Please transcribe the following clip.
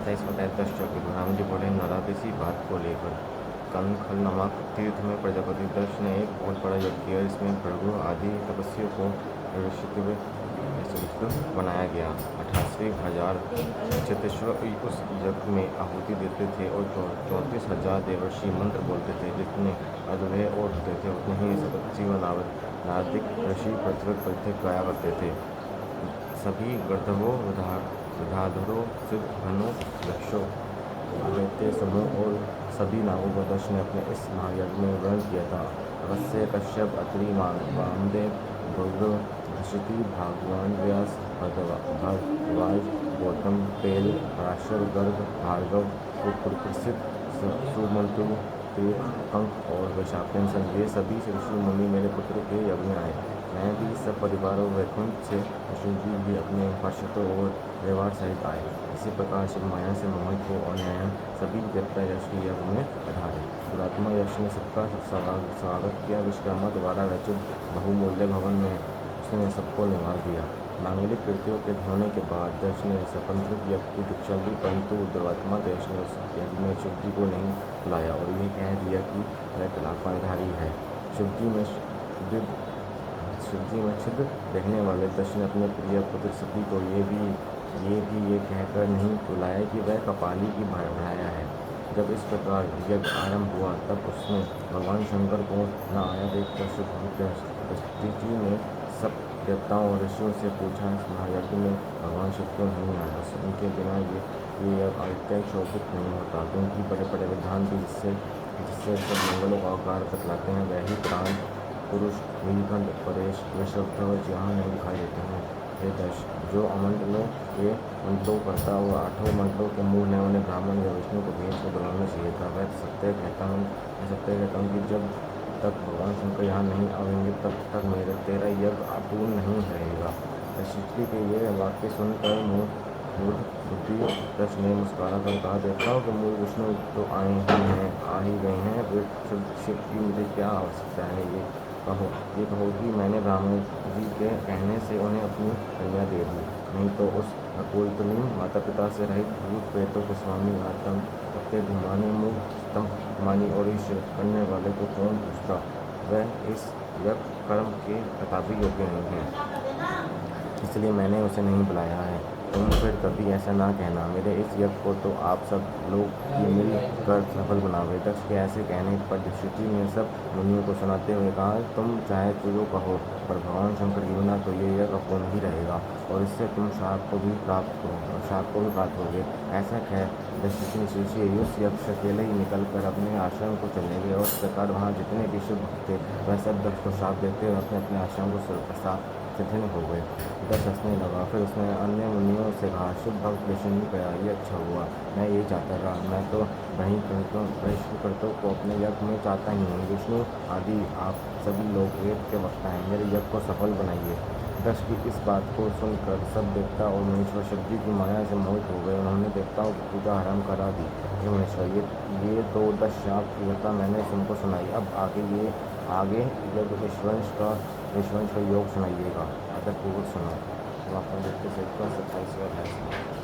27 को 10 चौकी प्रधान जी बोले नाराज़ी सी बात को लेकर कंखल नामक तीर्थ में प्रजापति दक्ष ने एक बहुत बड़ा यज्ञ किया। इसमें भृगु आदि तपस्वियों को ऋषित्व बनाया गया। 88,000 चतुष्व उस यज्ञ में आहुति देते थे और 34,000 देवर्षि मंत्र बोलते थे। जितने अद्वैय ओढ़ते थे उतने ही सप्तर्षि व नारदिक ऋषि प्रतिवत परित्य गाया करते थे। सभी गंधर्वों विद्याधरों सिद्धगणों यक्षों दैत्य समूह और सभी नागों को दक्ष ने अपने इस महायज्ञ में वर्ण किया था। अगस्त्य कश्यप अत्रि वामदेव भृगु धृष्टि भगवान व्यास भारद्वाज गौतम पेल पराशर गर्ग भार्गव प्रसिद्ध सुमंतु कंक और वैशाखेन संग ये सभी ऋषि मुनि मेरे पुत्र के यज्ञ में आए। मैं भी सब परिवार और वैकुंठ से विष्णु जी भी अपने पार्षदों और व्यवहार सहित आए। इसी प्रकार शिव माया से मोहित हो और न्याय सभी देवता यश के यज्ञ में पधारे। दुरात्मा यश ने सबका स्वागत किया। विश्वकर्मा द्वारा रचित बहुमूल्य भवन में उसने सबको निवास दिया। मांगलिक कृतियों के होने के बाद दक्ष ने स्वतंत्र यज्ञ की दीक्षा ली, परंतु दुरात्मा दक्ष ने उस यज्ञ में शिव जी को नहीं बुलाया और ये कह दिया कि वह तलाकधारी है। शिव जी में छिद्र देखने वाले दक्ष ने अपने प्रिय पुत्र सती को ये कहकर नहीं बुलाया कि वह कपाली की भाया है। जब इस प्रकार यज्ञ आरंभ हुआ तब उसने भगवान शंकर को न आया देखकर जी ने सब देवताओं और ऋषियों से पूछा, इस महायज्ञ में भगवान शिव क्यों नहीं आया? उनके बिना ये यज्ञ आदित्य शोभित नहीं होता, क्योंकि बड़े बड़े विधान भी जिससे सब मंगलों का आकार बतलाते हैं वह ही प्राण पुरुष नीलकंठ परेश विश्वभर जहाँ नहीं दिखाई देते हैं। हे दक्ष, जो अमंडलों के मंडलों करता हुआ 8 मंडलों के मूल ने उन्हें ब्राह्मण या विष्णु को भेज कर बुलाना चाहिए था। मैं सत्य कहता हूँ कि जब तक भगवान शंकर यहाँ नहीं आएंगे तब तक तेरा यज्ञ अपूर्ण नहीं रहेगा। ऋषि के ये वाक्य सुनकर मूर्ख बुद्धि दक्ष ने मुस्कुरा कर कहा, देवताओं के मूल विष्णु तो आ ही गए हैं, फिर शिव की मुझे क्या आवश्यकता है? ये कहो कि मैंने ब्राह्मण जी के कहने से उन्हें अपनी कन्या दे दी, नहीं तो उस अकुलतुलीन माता पिता से रहित भूत प्रेतों के स्वामी आत्म अपने धुमाने मुँह स्तंभ मानी और इस करने वाले को कौन पूछता? वह इस यज्ञ कर्म के कदापि योग्य नहीं है, इसलिए मैंने उसे नहीं बुलाया है। तुम फिर कभी ऐसा ना कहना। मेरे इस यज्ञ को तो आप सब लोग ही मिल कर सफल बनावे। दक्ष के ऐसे कहने पर ऋषि ने सब मुनियों को सुनाते हुए कहा, तुम चाहे तो जो कहो, पर भगवान शंकर के बिना तो ये यज्ञ अपूर्ण ही रहेगा और इससे तुम शाप को भी प्राप्त होगे। ऐसा कह ऋषि उस यज्ञ से अकेले ही निकल कर अपने आश्रम को चले गए और इस प्रकार वहाँ जितने भी शुभ भक्त थे वह सब दक्ष को शाप देते हुए अपने अपने आश्रम को शिथिल हो गए। दक्ष हंसने लगा। फिर उसने अन्य मुनियों से कहा, शुभ भक्त प्रसन्न गया, ये अच्छा हुआ। मैं ये चाहता रहा। मैं तो बहिष्कृतों को अपने यज्ञ में चाहता ही हूँ। विष्णु आदि आप सभी लोग वेद के वक्ता हैं, मेरे यज्ञ को सफल बनाइए। दक्ष की इस बात को सुनकर सब देवता और मुनीश्वर शिव जी की माया से मोहित हो गए। उन्होंने देवताओं की पूजा आरम्भ करा दी। हे मुनीश्वर, ये तो 10 शाप की कथा मैंने तुमको सुनाई। अब आगे यज्ञ विश्वंश का योग सुनाइएगा। आदरपूर्वक सुनो। तो आपने देखते 27वां अध्याय।